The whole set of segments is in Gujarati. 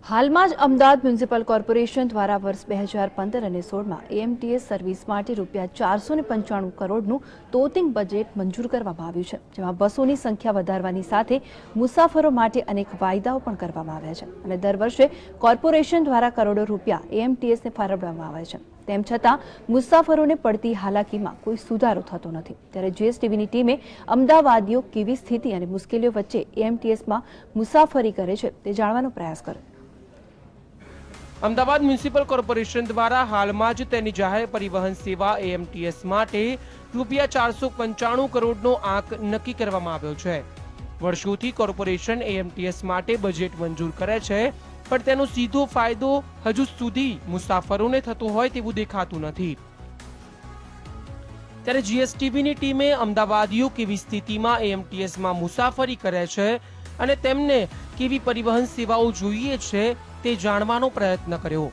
હાલમાં જ અમદાવાદ મ્યુનિસિપલ કોર્પોરેશન દ્વારા વર્ષ 2015 અને 16માં એએમટીએસ સર્વિસ માટે રૂપિયા 495 કરોડનું તોતિંગ બજેટ મંજૂર કરવામાં આવ્યું છે, જેમાં બસોની સંખ્યા વધારવાની સાથે મુસાફરો માટે અનેક વાયદાઓ પણ કરવામાં આવ્યા છે અને દર વર્ષે કોર્પોરેશન દ્વારા કરોડો રૂપિયા એએમટીએસને ફાળવવામાં આવે છે। તેમ છતાં મુસાફરોને પડતી હાલાકીમાં કોઈ સુધારો થતો નથી। ત્યારે જીએસટીવીની ટીમે અમદાવાદીઓ કેવી સ્થિતિ અને મુશ્કેલીઓ વચ્ચે એએમટીએસમાં મુસાફરી કરે છે તે જાણવાનો પ્રયાસ કર્યો। અમદાવાદ મ્યુનિસિપલ કોર્પોરેશન દ્વારા હાલમાં જ તેની જાહેર પરિવહન સેવા એએમટીએસ માટે રૂપિયા 495 કરોડનો આંક નક્કી કરવામાં આવ્યો છે। વર્ષોથી કોર્પોરેશન એએમટીએસ માટે બજેટ મંજૂર કરે છે, પણ તેનો સીધો ફાયદો હજુ સુધી મુસાફરોને થતો હોય તેવું દેખાતું નથી। ત્યારે જીએસટીવીની ટીમે અમદાવાદીઓ કેવી સ્થિતિમાં એએમટીએસમાં મુસાફરી કરે છે અને તેમને કેવી પરિવહન સેવાઓ જોઈએ છે તે જાણવાનો પ્રયત્ન કર્યો,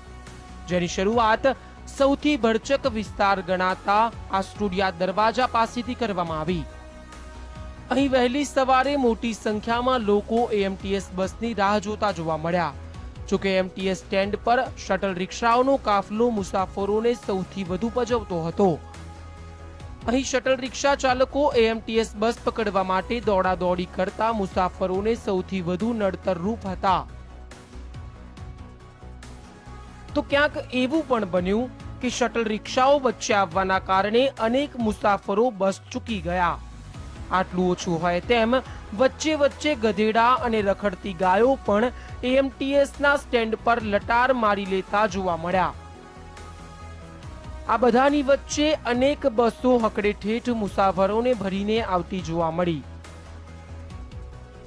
જેની શરૂઆત સૌથી ભરચક વિસ્તાર ગણાતા આસ્ટોડિયા દરવાજા પાસેથી કરવામાં આવી। અહીં વહેલી સવારે મોટી સંખ્યામાં લોકો એએમટીએસ બસની રાહ જોતા જોવા મળ્યા। જોકે એએમટીએસ સ્ટેન્ડ પર શટલ રિક્ષાઓનો કાફલો મુસાફરોને સૌથી વધુ પજવતો હતો। અહીં શટલ રિક્ષા ચાલકો એએમટીએસ બસ પકડવા માટે દોડાદોડી કરતા મુસાફરોને સૌથી વધુ નડતરરૂપ હતા। તો ક્યાંક એવું પણ બન્યું કે શટલ રિક્ષાઓ વચ્ચે આવવાના કારણે અનેક મુસાફરો બસ ચૂકી ગયા। આટલું ઓછું હોય તેમ વચ્ચે વચ્ચે ગધેડા અને રખડતી ગાયો પણ એએમટીએસના સ્ટેન્ડ પર લટાર મારી લેતા જોવા મળ્યા। આ બધાની વચ્ચે અનેક બસો હકડેઠેઠ મુસાફરોને ભરીને આવતી જોવા મળી।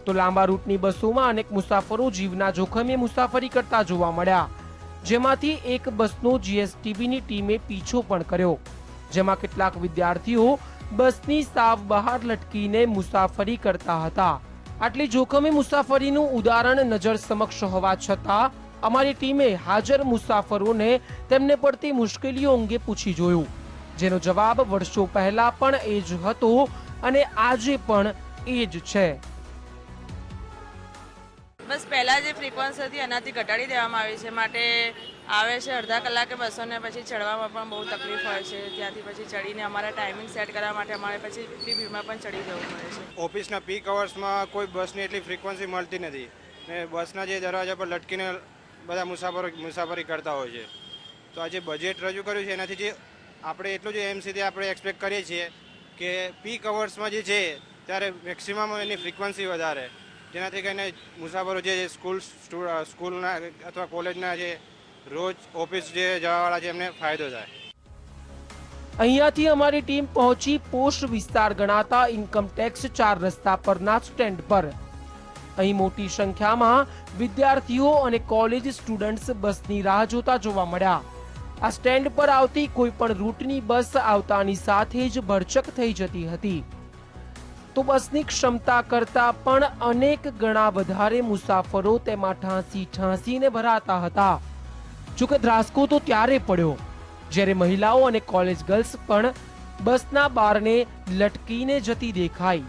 તો લાંબા રૂટની બસોમાં અનેક મુસાફરો જીવના જોખમે મુસાફરી કરતા જોવા મળ્યા, જેમાંથી એક બસનો જીએસટીવીની ટીમે પીછો પણ કર્યો, જેમાં કેટલાક વિદ્યાર્થીઓ બસની સાવ બહાર લટકીને મુસાફરી કરતા હતા। આટલી જોખમી મુસાફરીનું ઉદાહરણ નજર સમક્ષ હોવા છતાં અમારી ટીમે હાજર મુસાફરોને તેમને પડતી મુશ્કેલીઓ અંગે પૂછી જોયું, જેનો જવાબ વર્ષો પહેલા પણ એ જ હતો અને આજે પણ એ જ છે। બસ પહેલાં જે ફ્રીક્વન્સી હતી એનાથી ઘટાડી દેવામાં આવી છે, માટે આવે છે અડધા કલાકે બસોને પછી ચડવામાં પણ બહુ તકલીફ હોય છે। ત્યાંથી પછી ચડીને અમારા ટાઈમિંગ સેટ કરવા માટે અમારે પછી એટલી ભીડમાં પણ ચડી જવું પડે છે। ઓફિસના પીક અવર્સમાં કોઈ બસની એટલી ફ્રીક્વન્સી મળતી નથી ને બસના જે દરવાજા પર લટકીને બધા મુસાફરી કરતા હોય છે। તો આ જે બજેટ રજૂ કર્યું છે એનાથી જે આપણે એટલું જ એમસીથી આપણે એક્સપેક્ટ કરીએ છીએ કે પીક અવર્સમાં જે છે ત્યારે મેક્સિમમ એની ફ્રીક્વન્સી વધારે, જેનાથી કરીને મુસાફરો જે સ્કૂલના અથવા કોલેજના જે રોજ ઓફિસ જે જવાવાળા છે એમને ફાયદો થાય। અહીંયાથી અમારી ટીમ પહોંચી પોસ્ટ વિસ્તાર ગણાતા ઇન્કમટેક્સ 4 રસ્તા પરના સ્ટેન્ડ પર। અહીં મોટી સંખ્યામાં વિદ્યાર્થીઓ અને કોલેજ સ્ટુડન્ટ્સ બસની રાહ જોતા જોવા મળ્યા। આ સ્ટેન્ડ પર આવતી કોઈ પણ રૂટની બસ આવતાની સાથે જ ભરચક થઈ જતી હતી, તો બસની ક્ષમતા કરતા પણ અનેક ગણા વધારે મુસાફરો તેમાં ઠાંસીને ભરાતા હતા। જોકે ધ્રાસકો તો ત્યારે પડ્યો જ્યારે મહિલાઓ અને કોલેજ ગર્લ્સ પણ બસના બારને લટકીને જતી દેખાઈ।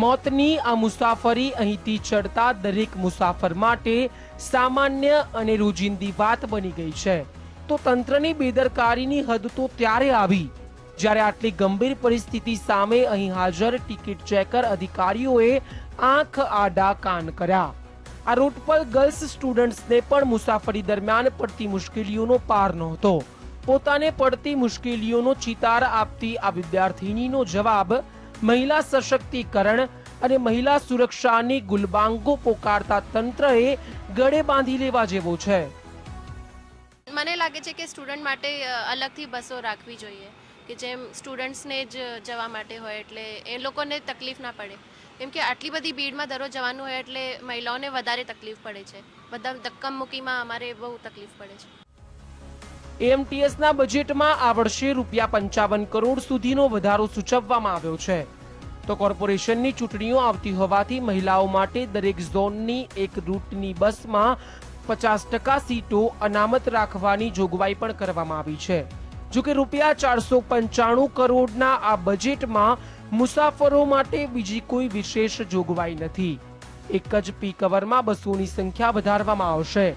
મોતની આ મુસાફરી અહીંથી ચડતા દરેક મુસાફર માટે સામાન્ય અને રોજિંદી વાત બની ગઈ છે। તો તંત્રની બેદરકારીની હદ તો ત્યારે આવી જ્યારે આટલી ગંભીર પરિસ્થિતિ સામે અહીં હાજર ટિકિટ ચેકર અધિકારીઓએ આંખ આડા કાન કર્યા। આ રૂટ પર ગર્લ્સ સ્ટુડન્ટ્સને પણ મુસાફરી દરમિયાન પડતી મુશ્કેલીઓનો પાર નહોતો। પોતાને પડતી મુશ્કેલીઓનો ચિતાર આપતી આ વિદ્યાર્થીનીનો જવાબ મહિલા સશક્તિકરણ અને મહિલા સુરક્ષાની ગુલબાંગો પોકારતા તંત્રએ ગળે બાંધી લેવા જેવો છે। મને લાગે છે કે સ્ટુડન્ટ માટે અલગથી બસો રાખવી જોઈએ કે જેમ સ્ટુડન્ટ્સને જ જવા માટે હોય, એટલે એ લોકોને તકલીફ ના પડે, કેમ કે આટલી બધી ભીડમાં દરરોજ જવાનું હોય એટલે મહિલાઓને વધારે તકલીફ પડે છે। બધા ધક્કમુક્કીમાં અમારે બહુ તકલીફ પડે છે। એએમટીએસના બજેટમાં આ વર્ષે રૂપિયા 55 કરોડ સુધીનો વધારો સૂચવવામાં આવ્યો છે। તો કોર્પોરેશનની ચૂંટણીઓ આવતી હોવાથી મહિલાઓ માટે દરેક ઝોનની એક રૂટની બસમાં 50% સીટો અનામત રાખવાની જોગવાઈ પણ કરવામાં આવી છે। જોકે રૂપિયા 495 કરોડના આ બજેટમાં મુસાફરો માટે બીજી કોઈ વિશેષ જોગવાઈ નથી। એક જ પીક અવરમાં બસોની સંખ્યા વધારવામાં આવશે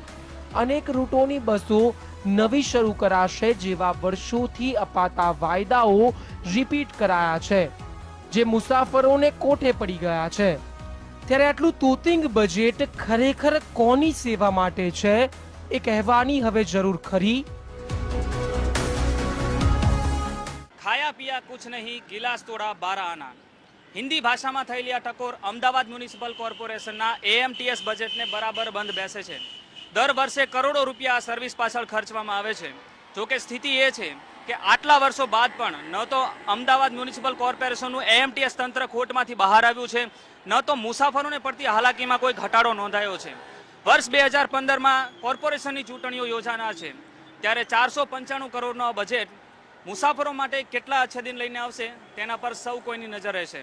અનેક રૂટોની બસો નવી શરૂ કરાશે જેવા વર્ષોથી અપાતા વાયદાઓ રિપીટ કરાયા છે, જે મુસાફરોને કોઠે પડી ગયા છે. ત્યારે આટલું તોતિંગ બજેટ ખરેખર કોની સેવા માટે છે એ કહેવાની હવે જરૂર ખરી. ખાયા પિયા કુછ નહીં, ગિલાસ તોડા 12 આના. હિન્દી ભાષામાં થયેલી આ ટકોર અમદાવાદ મ્યુનિસિપલ કોર્પોરેશનના AMTS બજેટને બરાબર બંધ બેસે છે. દર વર્ષે કરોડો રૂપિયા આ સર્વિસ પાછળ ખર્ચવામાં આવે છે. જોકે સ્થિતિ એ છે કે આટલા વર્ષો બાદ પણ ન તો અમદાવાદ મ્યુનિસિપલ કોર્પોરેશનનું AMTS તંત્ર ખોટમાંથી બહાર આવ્યું છે, ન તો મુસાફરોને પડતી હાલાકીમાં કોઈ ઘટાડો નોંધાયો છે. વર્ષ 2015માં કોર્પોરેશનની ચૂંટણીઓ યોજાનાર છે, ત્યારે 495 કરોડનો બજેટ મુસાફરો માટે કેટલા અચ્છે દિન લઈને આવશે તેના પર સૌ કોઈની નજર રહેશે.